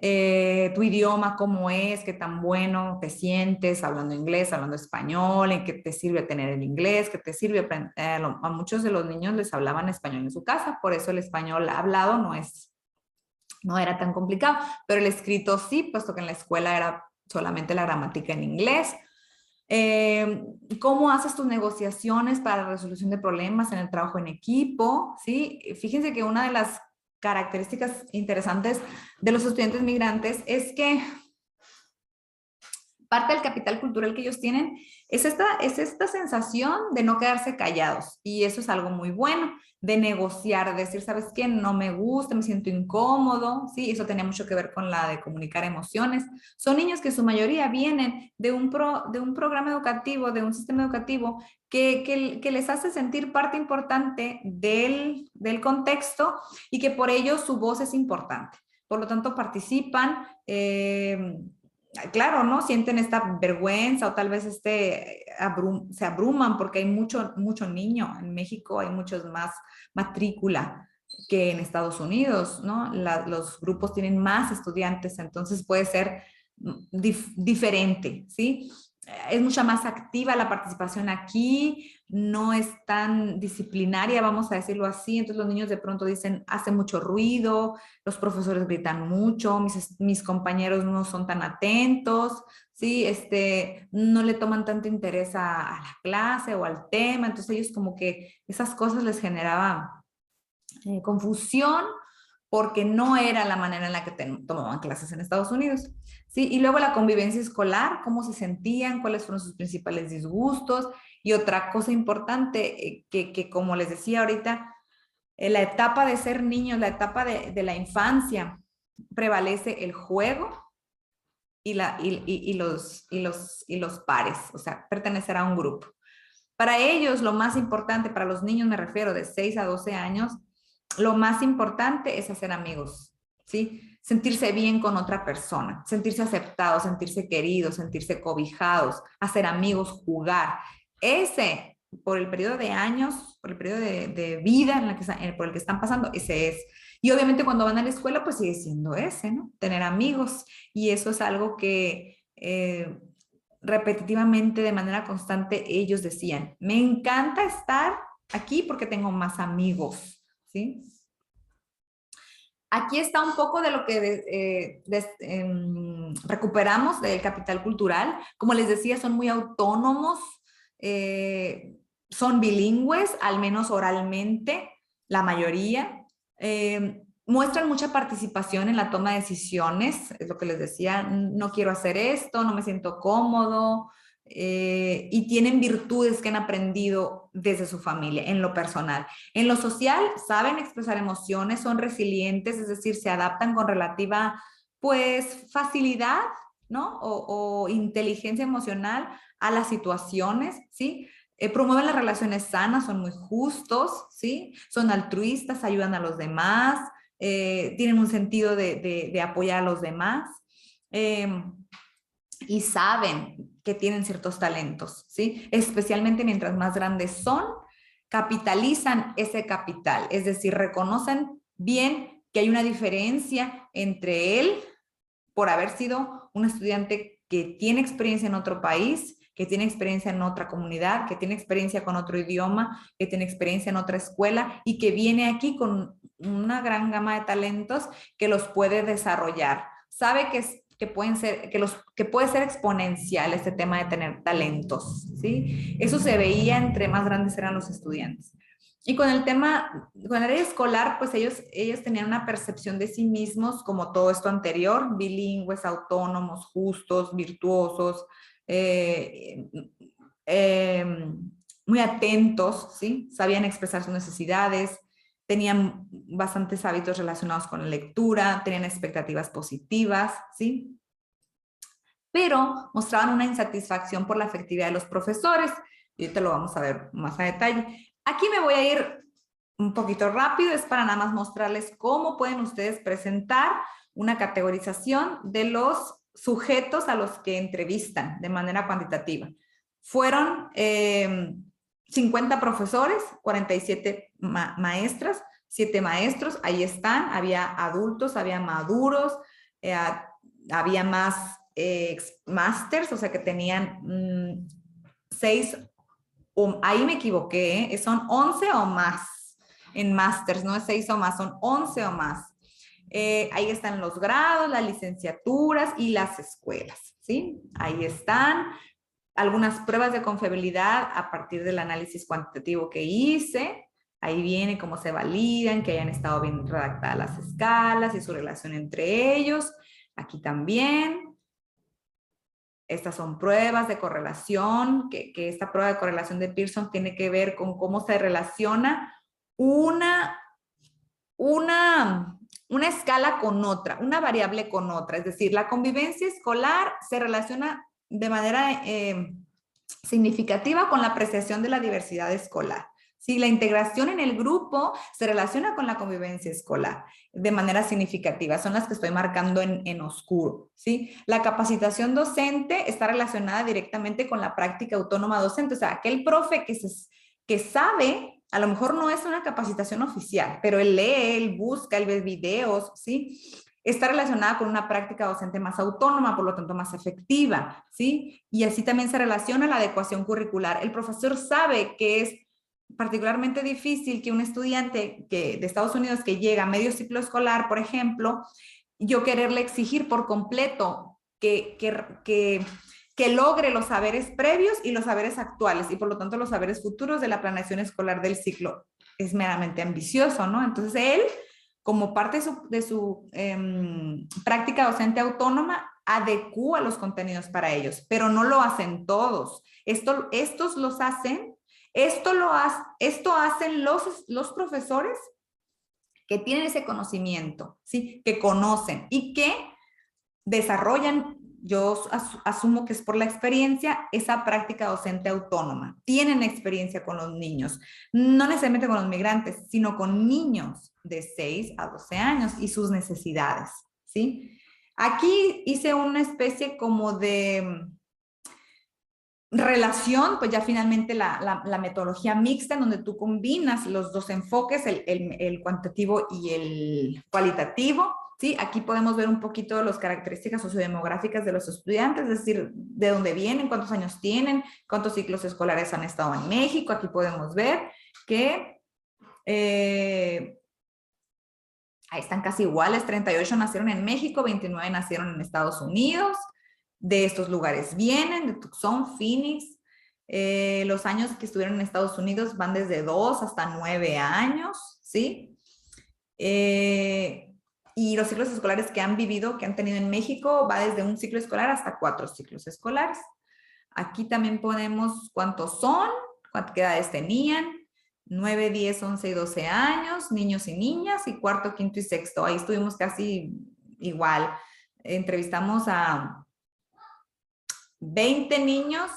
Tu idioma, cómo es, qué tan bueno te sientes hablando inglés, hablando español, en qué te sirve tener el inglés, qué te sirve aprender. A muchos de los niños les hablaban español en su casa, por eso el español hablado no era tan complicado, pero el escrito sí, puesto que en la escuela era solamente la gramática en inglés. ¿Cómo haces tus negociaciones para la resolución de problemas en el trabajo en equipo? ¿Sí? Fíjense que una de las características interesantes de los estudiantes migrantes es que parte del capital cultural que ellos tienen es esta sensación de no quedarse callados. Y eso es algo muy bueno, de negociar, de decir, ¿sabes qué? No me gusta, me siento incómodo, ¿sí? Eso tenía mucho que ver con la de comunicar emociones. Son niños que su mayoría vienen de un programa educativo, de un sistema educativo que les hace sentir parte importante del contexto y que por ello su voz es importante. Por lo tanto, participan, claro, ¿no? Sienten esta vergüenza o tal vez se abruman porque hay mucho niño. En México hay muchos más matrícula que en Estados Unidos, ¿no? Los grupos tienen más estudiantes, entonces puede ser diferente, ¿sí? Es mucha más activa la participación aquí, no es tan disciplinaria, vamos a decirlo así. Entonces los niños de pronto dicen, hace mucho ruido, los profesores gritan mucho, mis compañeros no son tan atentos, ¿sí? No le toman tanto interés a la clase o al tema. Entonces ellos como que esas cosas les generaban confusión porque no era la manera en la que tomaban clases en Estados Unidos. ¿Sí? Y luego la convivencia escolar, cómo se sentían, cuáles fueron sus principales disgustos. Y otra cosa importante, que como les decía ahorita, la etapa de ser niños, la etapa de la infancia, prevalece el juego y los pares, o sea, pertenecer a un grupo. Para ellos, lo más importante, para los niños me refiero de 6 a 12 años, lo más importante es hacer amigos, ¿sí? Sentirse bien con otra persona, sentirse aceptados, sentirse queridos, sentirse cobijados, hacer amigos, jugar. Ese, por el periodo de años, por el periodo de vida por el que están pasando, ese es. Y obviamente cuando van a la escuela, pues sigue siendo ese, ¿no? Tener amigos. Y eso es algo que repetitivamente, de manera constante, ellos decían, me encanta estar aquí porque tengo más amigos, ¿sí? Aquí está un poco de lo que recuperamos del capital cultural. Como les decía, son muy autónomos, son bilingües, al menos oralmente, la mayoría. Muestran mucha participación en la toma de decisiones, es lo que les decía, no quiero hacer esto, no me siento cómodo, y tienen virtudes que han aprendido desde su familia, en lo personal. En lo social, saben expresar emociones, son resilientes, es decir, se adaptan con relativa, pues, facilidad, ¿no? O inteligencia emocional a las situaciones, ¿sí? Promueven las relaciones sanas, son muy justos, ¿sí? Son altruistas, ayudan a los demás, tienen un sentido de apoyar a los demás. Y saben que tienen ciertos talentos, ¿sí? Especialmente mientras más grandes son, capitalizan ese capital, es decir, reconocen bien que hay una diferencia entre él por haber sido un estudiante que tiene experiencia en otro país, que tiene experiencia en otra comunidad, que tiene experiencia con otro idioma, que tiene experiencia en otra escuela y que viene aquí con una gran gama de talentos que los puede desarrollar. Sabe que puede ser exponencial este tema de tener talentos, ¿sí? Eso se veía entre más grandes eran los estudiantes. Y con el tema, con el área escolar, pues ellos tenían una percepción de sí mismos como todo esto anterior, bilingües, autónomos, justos, virtuosos, eh, eh, muy atentos, ¿sí? Sabían expresar sus necesidades, tenían bastantes hábitos relacionados con la lectura, tenían expectativas positivas, ¿sí? Pero mostraban una insatisfacción por la efectividad de los profesores, y ahorita lo vamos a ver más a detalle. Aquí me voy a ir un poquito rápido, es para nada más mostrarles cómo pueden ustedes presentar una categorización de los sujetos a los que entrevistan de manera cuantitativa. Fueron 50 profesores, 47 maestras, 7 maestros, ahí están, había adultos, había maduros, había más masters, o sea que tenían 6, ahí me equivoqué, son 11 o más en masters, no es 6 o más, son 11 o más. Ahí están los grados, las licenciaturas y las escuelas, ¿sí? Ahí están. algunas pruebas de confiabilidad a partir del análisis cuantitativo que hice. Ahí viene cómo se validan, que hayan estado bien redactadas las escalas y su relación entre ellos. Aquí también. Estas son pruebas de correlación, que esta prueba de correlación de Pearson tiene que ver con cómo se relaciona una escala con otra, una variable con otra. Es decir, la convivencia escolar se relaciona de manera significativa con la apreciación de la diversidad escolar. ¿Sí? La integración en el grupo se relaciona con la convivencia escolar de manera significativa. Son las que estoy marcando en oscuro. ¿Sí? La capacitación docente está relacionada directamente con la práctica autónoma docente. O sea, aquel profe que sabe, a lo mejor no es una capacitación oficial, pero él lee, él busca, él ve videos, ¿sí? Está relacionada con una práctica docente más autónoma, por lo tanto más efectiva, ¿sí? Y así también se relaciona la adecuación curricular. El profesor sabe que es particularmente difícil que un estudiante de Estados Unidos que llega a medio ciclo escolar, por ejemplo, yo quererle exigir por completo que logre los saberes previos y los saberes actuales y por lo tanto los saberes futuros de la planeación escolar del ciclo. Es meramente ambicioso, ¿no? Entonces él, como parte de su práctica docente autónoma, adecúa los contenidos para ellos, pero no lo hacen todos. Estos los hacen, esto hacen los profesores que tienen ese conocimiento, ¿sí? Que conocen y que desarrollan, yo asumo que es por la experiencia, esa práctica docente autónoma. Tienen experiencia con los niños, no necesariamente con los migrantes, sino con niños de 6 a 12 años y sus necesidades, ¿sí? Aquí hice una especie como de relación, pues ya finalmente la metodología mixta en donde tú combinas los dos enfoques, el cuantitativo y el cualitativo, ¿sí? Aquí podemos ver un poquito las características sociodemográficas de los estudiantes, es decir, de dónde vienen, cuántos años tienen, cuántos ciclos escolares han estado en México. Aquí podemos ver que ahí están casi iguales, 38 nacieron en México, 29 nacieron en Estados Unidos. De estos lugares vienen, de Tucson, Phoenix. Los años que estuvieron en Estados Unidos van desde 2 hasta 9 años, ¿sí? Y los ciclos escolares que han vivido, que han tenido en México, va desde un ciclo escolar hasta 4 ciclos escolares. Aquí también ponemos cuántos son, qué edades tenían, 9, 10, 11 y 12 años, niños y niñas, y cuarto, quinto y sexto. Ahí estuvimos casi igual. Entrevistamos a 20 niños,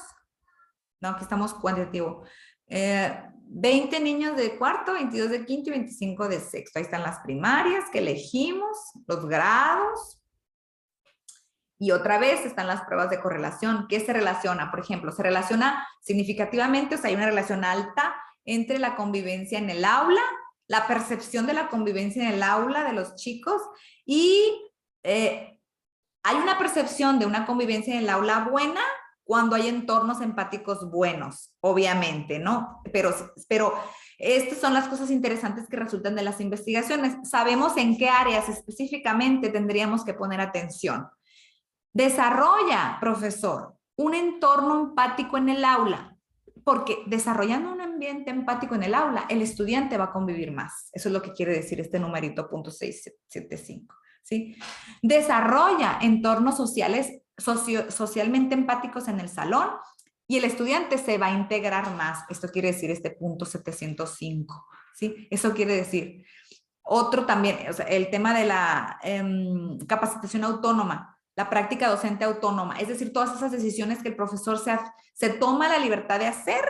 no, aquí estamos cuantitativo, 20 niños de cuarto, 22 de quinto y 25 de sexto. Ahí están las primarias que elegimos, los grados. Y otra vez están las pruebas de correlación. ¿Qué se relaciona? Por ejemplo, se relaciona significativamente, o sea, hay una relación alta entre la convivencia en el aula, la percepción de la convivencia en el aula de los chicos y hay una percepción de una convivencia en el aula buena cuando hay entornos empáticos buenos, obviamente, ¿no? Pero estas son las cosas interesantes que resultan de las investigaciones. Sabemos en qué áreas específicamente tendríamos que poner atención. Desarrolla, profesor, un entorno empático en el aula, porque desarrollando un ambiente empático en el aula, el estudiante va a convivir más. Eso es lo que quiere decir este numerito .675, ¿sí? Desarrolla entornos sociales, socialmente empáticos en el salón y el estudiante se va a integrar más. Esto quiere decir este .705, ¿sí? Eso quiere decir. Otro también, o sea, el tema de la capacitación autónoma, la práctica docente autónoma, es decir, todas esas decisiones que el profesor se toma la libertad de hacer,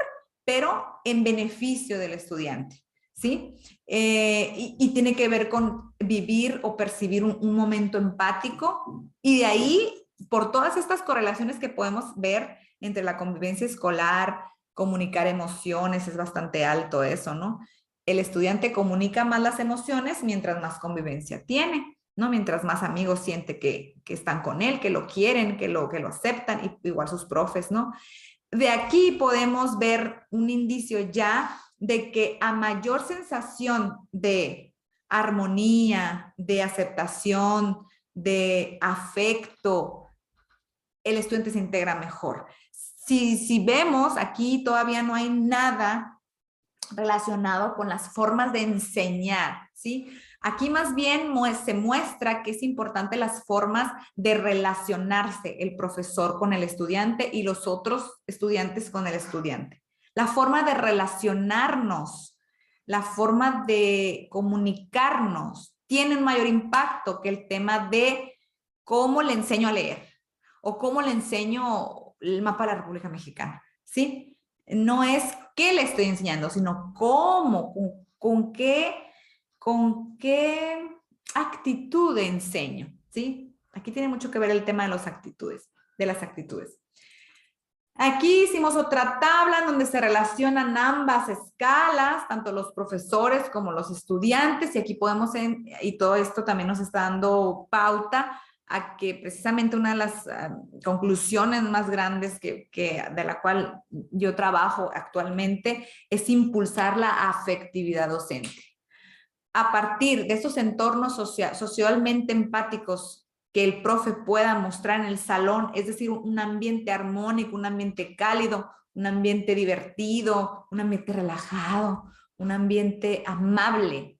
pero en beneficio del estudiante, ¿sí? Y tiene que ver con vivir o percibir un momento empático, y de ahí, por todas estas correlaciones que podemos ver entre la convivencia escolar, comunicar emociones, es bastante alto eso, ¿no? El estudiante comunica más las emociones mientras más convivencia tiene, ¿no? Mientras más amigos siente que están con él, que lo quieren, que lo aceptan, y igual sus profes, ¿no? De aquí podemos ver un indicio ya de que a mayor sensación de armonía, de aceptación, de afecto, el estudiante se integra mejor. Si vemos, aquí todavía no hay nada relacionado con las formas de enseñar, ¿sí? Aquí más bien se muestra que es importante las formas de relacionarse el profesor con el estudiante y los otros estudiantes con el estudiante. La forma de relacionarnos, la forma de comunicarnos tiene un mayor impacto que el tema de cómo le enseño a leer o cómo le enseño el mapa de la República Mexicana, ¿sí? No es qué le estoy enseñando, sino cómo, con qué actitud enseño, ¿sí? Aquí tiene mucho que ver el tema de las actitudes, Aquí hicimos otra tabla en donde se relacionan ambas escalas, tanto los profesores como los estudiantes, y aquí podemos, y todo esto también nos está dando pauta a que precisamente una de las conclusiones más grandes de la cual yo trabajo actualmente es impulsar la afectividad docente. A partir de esos entornos socialmente empáticos que el profe pueda mostrar en el salón, es decir, un ambiente armónico, un ambiente cálido, un ambiente divertido, un ambiente relajado, un ambiente amable.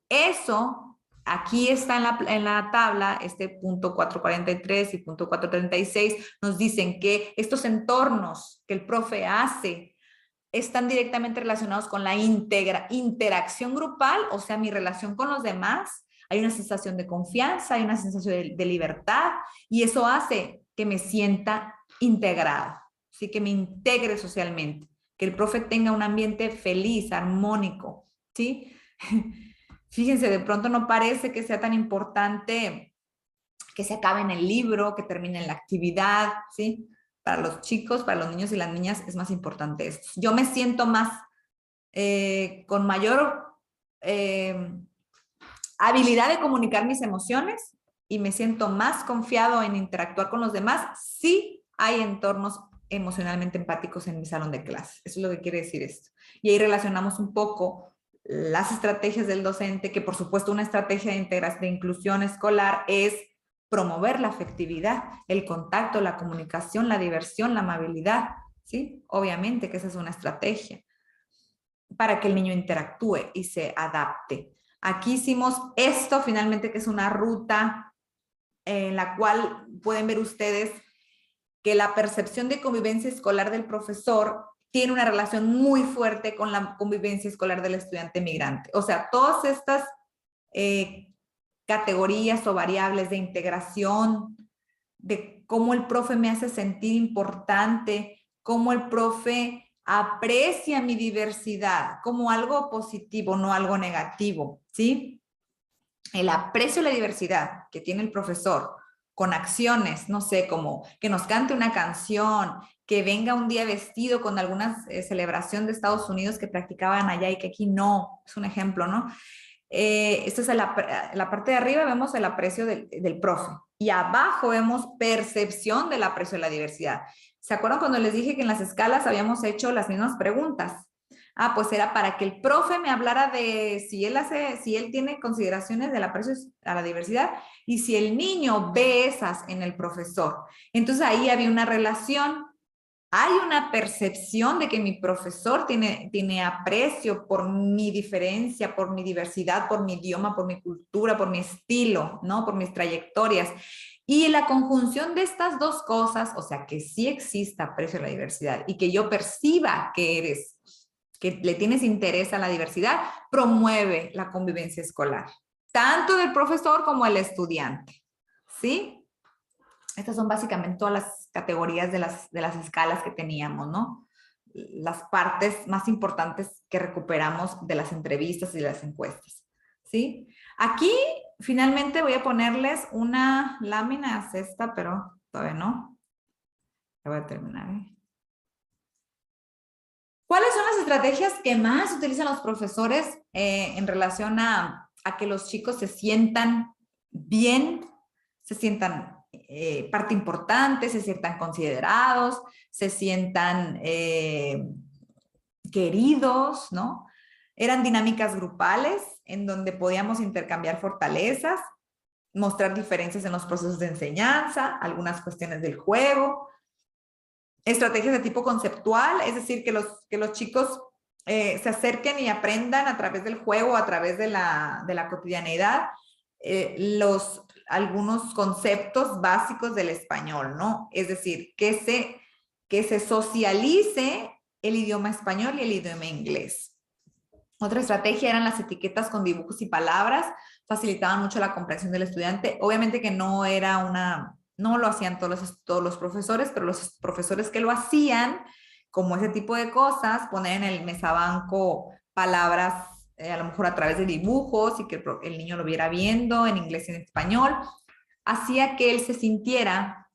Eso, aquí está en la tabla, este punto 443 y punto 436, nos dicen que estos entornos que el profe hace están directamente relacionados con la interacción grupal, o sea, mi relación con los demás. Hay una sensación de confianza, hay una sensación de libertad, y eso hace que me sienta integrado, ¿sí? Que me integre socialmente, que el profe tenga un ambiente feliz, armónico, ¿sí? Fíjense, de pronto no parece que sea tan importante que se acabe en el libro, que termine en la actividad, ¿sí? Para los chicos, para los niños y las niñas es más importante esto. Yo me siento más, con mayor habilidad de comunicar mis emociones y me siento más confiado en interactuar con los demás si hay entornos emocionalmente empáticos en mi salón de clase. Eso es lo que quiere decir esto. Y ahí relacionamos un poco las estrategias del docente, que por supuesto una estrategia de inclusión escolar es promover la afectividad, el contacto, la comunicación, la diversión, la amabilidad, ¿sí? Obviamente que esa es una estrategia para que el niño interactúe y se adapte. Aquí hicimos esto finalmente, que es una ruta en la cual pueden ver ustedes que la percepción de convivencia escolar del profesor tiene una relación muy fuerte con la convivencia escolar del estudiante migrante. O sea, todas estas categorías o variables de integración, de cómo el profe me hace sentir importante, cómo el profe aprecia mi diversidad como algo positivo, no algo negativo, ¿sí? El aprecio de la diversidad que tiene el profesor con acciones, no sé, como que nos cante una canción, que venga un día vestido con alguna celebración de Estados Unidos que practicaban allá y que aquí no, es un ejemplo, ¿no? Esto es la parte de arriba, vemos el aprecio del profe, y abajo vemos percepción del aprecio de la diversidad. ¿Se acuerdan cuando les dije que en las escalas habíamos hecho las mismas preguntas? Ah, pues era para que el profe me hablara de si él tiene consideraciones del aprecio a la diversidad y si el niño ve esas en el profesor. Entonces ahí había una relación. Hay una percepción de que mi profesor tiene aprecio por mi diferencia, por mi diversidad, por mi idioma, por mi cultura, por mi estilo, ¿no? Por mis trayectorias. Y la conjunción de estas dos cosas, o sea, que sí exista aprecio a la diversidad y que yo perciba que le tienes interés a la diversidad, promueve la convivencia escolar, tanto del profesor como del estudiante, ¿sí? Estas son básicamente todas las categorías de las escalas que teníamos, ¿no? Las partes más importantes que recuperamos de las entrevistas y de las encuestas, ¿sí? Aquí, finalmente, voy a ponerles una lámina, es esta, pero todavía no. Ya voy a terminar, ¿eh? ¿Cuáles son las estrategias que más utilizan los profesores en relación a que los chicos se sientan bien, se sientan parte importante, se sientan considerados, se sientan queridos, ¿no? Eran dinámicas grupales en donde podíamos intercambiar fortalezas, mostrar diferencias en los procesos de enseñanza, algunas cuestiones del juego. estrategias de tipo conceptual, es decir, que los chicos se acerquen y aprendan a través del juego, a través de la cotidianidad, algunos conceptos básicos del español, ¿no? Es decir, que se socialice el idioma español y el idioma inglés. Otra estrategia eran las etiquetas con dibujos y palabras, facilitaban mucho la comprensión del estudiante. Obviamente que no lo hacían todos los profesores, pero los profesores que lo hacían, como ese tipo de cosas, poner en el mesabanco palabras, a lo mejor a través de dibujos y que el niño lo viera viendo en inglés y en español, hacía que él se sintiera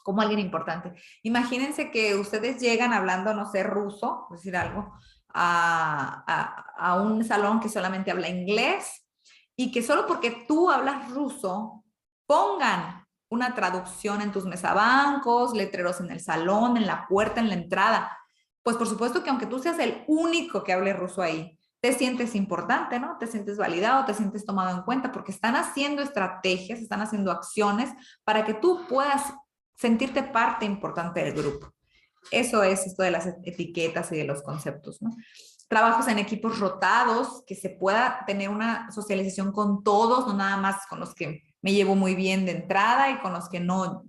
como alguien importante. Imagínense que ustedes llegan hablando, no sé, ruso, por decir algo, a un salón que solamente habla inglés y que solo porque tú hablas ruso pongan una traducción en tus mesabancos, letreros en el salón, en la puerta, en la entrada. Pues por supuesto que aunque tú seas el único que hable ruso ahí, te sientes importante, ¿no? Te sientes validado, te sientes tomado en cuenta porque están haciendo estrategias, están haciendo acciones para que tú puedas sentirte parte importante del grupo. Eso es esto de las etiquetas y de los conceptos, ¿no? Trabajos en equipos rotados, que se pueda tener una socialización con todos, no nada más con los que me llevo muy bien de entrada y con los que no.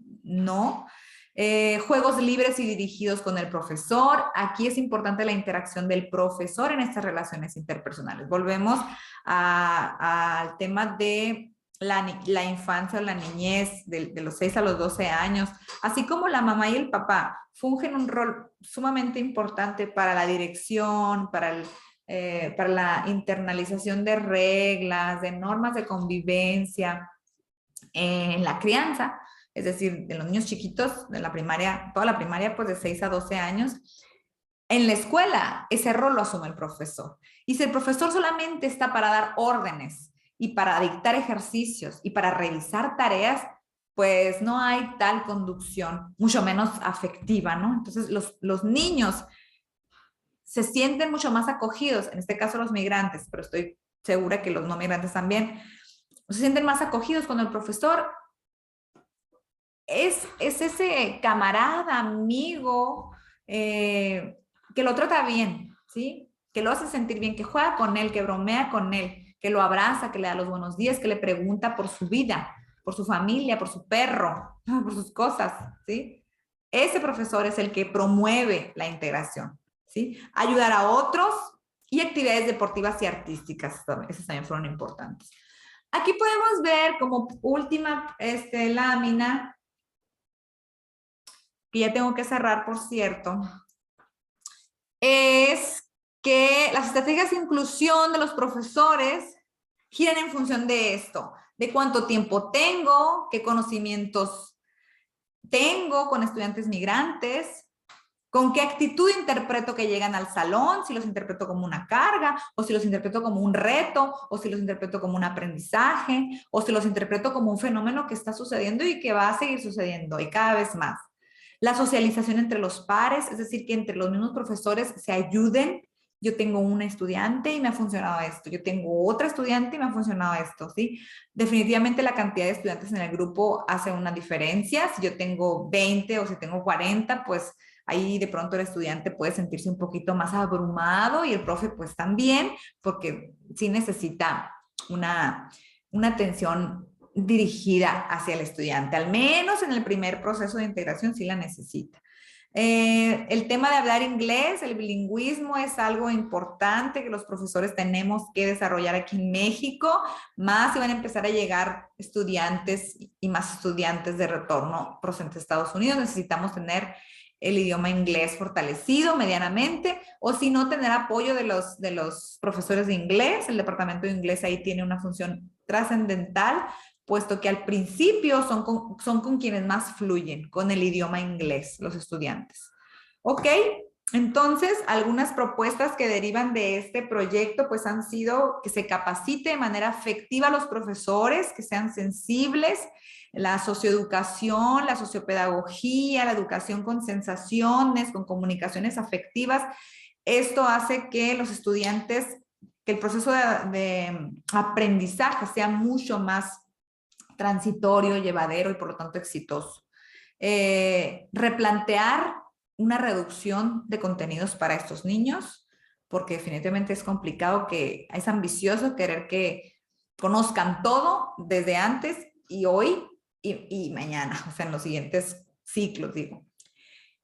Juegos libres y dirigidos con el profesor. Aquí es importante la interacción del profesor en estas relaciones interpersonales. Volvemos al tema de la infancia o la niñez, de los 6 a los 12 años, así como la mamá y el papá fungen un rol sumamente importante para la dirección, para la internalización de reglas, de normas de convivencia en la crianza, es decir, de los niños chiquitos de la primaria, toda la primaria, pues de 6 a 12 años. En la escuela, ese rol lo asume el profesor. Y si el profesor solamente está para dar órdenes y para dictar ejercicios y para revisar tareas, pues no hay tal conducción, mucho menos afectiva, ¿no? Entonces los niños se sienten mucho más acogidos, en este caso los migrantes, pero estoy segura que los no migrantes también, se sienten más acogidos cuando el profesor es ese camarada, amigo, que lo trata bien, ¿sí? Que lo hace sentir bien, que juega con él, que bromea con él, que lo abraza, que le da los buenos días, que le pregunta por su vida, por su familia, por su perro, por sus cosas, ¿sí? Ese profesor es el que promueve la integración, ¿sí? Ayudar a otros y actividades deportivas y artísticas, esas también fueron importantes. Aquí podemos ver como última lámina, que ya tengo que cerrar, por cierto, es que las estrategias de inclusión de los profesores giran en función de esto, de cuánto tiempo tengo, qué conocimientos tengo con estudiantes migrantes, con qué actitud interpreto que llegan al salón, si los interpreto como una carga, o si los interpreto como un reto, o si los interpreto como un aprendizaje, o si los interpreto como un fenómeno que está sucediendo y que va a seguir sucediendo y cada vez más. La socialización entre los pares, es decir, que entre los mismos profesores se ayuden. Yo tengo una estudiante y me ha funcionado esto. Yo tengo otra estudiante y me ha funcionado esto, ¿sí? Definitivamente la cantidad de estudiantes en el grupo hace una diferencia. Si yo tengo 20 o si tengo 40, pues ahí de pronto el estudiante puede sentirse un poquito más abrumado y el profe pues también, porque sí necesita una atención dirigida hacia el estudiante, al menos en el primer proceso de integración sí la necesita. El tema de hablar inglés, el bilingüismo es algo importante que los profesores tenemos que desarrollar aquí en México, más si van a empezar a llegar estudiantes y más estudiantes de retorno procedentes de Estados Unidos, necesitamos tener el idioma inglés fortalecido medianamente, o si no, tener apoyo de los profesores de inglés. El departamento de inglés ahí tiene una función trascendental, puesto que al principio son con quienes más fluyen con el idioma inglés, los estudiantes. Ok, entonces algunas propuestas que derivan de este proyecto pues han sido que se capacite de manera afectiva a los profesores, que sean sensibles, la socioeducación, la sociopedagogía, la educación con sensaciones, con comunicaciones afectivas. Esto hace que los estudiantes, que el proceso de aprendizaje sea mucho más transitorio, llevadero y por lo tanto exitoso. Replantear una reducción de contenidos para estos niños, porque definitivamente es complicado, que es ambicioso querer que conozcan todo desde antes y hoy y mañana, o sea, en los siguientes ciclos, digo.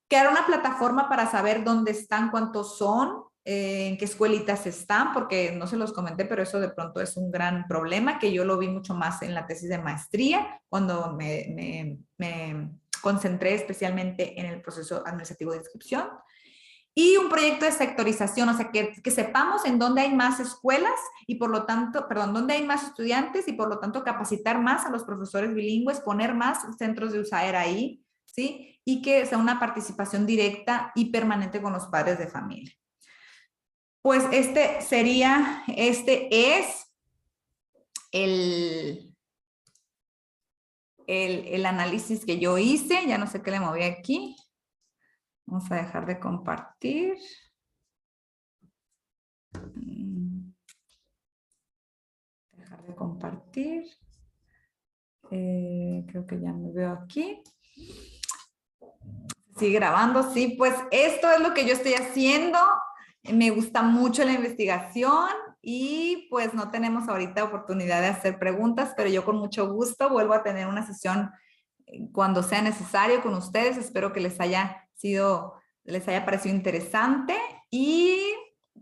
Crear una plataforma para saber dónde están, cuántos son, en qué escuelitas están, porque no se los comenté, pero eso de pronto es un gran problema, que yo lo vi mucho más en la tesis de maestría, cuando me concentré especialmente en el proceso administrativo de inscripción. Y un proyecto de sectorización, o sea, que sepamos en dónde hay más escuelas y por lo tanto, perdón, dónde hay más estudiantes y por lo tanto capacitar más a los profesores bilingües, poner más centros de USAER ahí, ¿sí? Y que sea una participación directa y permanente con los padres de familia. Pues este es el análisis que yo hice. Ya no sé qué le moví aquí. Vamos a dejar de compartir. Dejar de compartir. Creo que ya me veo aquí. Sigue grabando, sí, pues esto es lo que yo estoy haciendo. Me gusta mucho la investigación y pues no tenemos ahorita oportunidad de hacer preguntas, pero yo con mucho gusto vuelvo a tener una sesión cuando sea necesario con ustedes. Espero que les haya parecido interesante y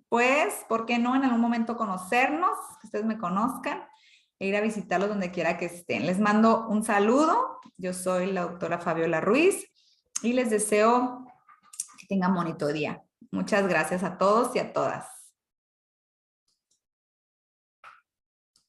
pues, ¿por qué no en algún momento conocernos, que ustedes me conozcan e ir a visitarlos donde quiera que estén? Les mando un saludo. Yo soy la doctora Fabiola Ruiz y les deseo que tengan bonito día. Muchas gracias a todos y a todas.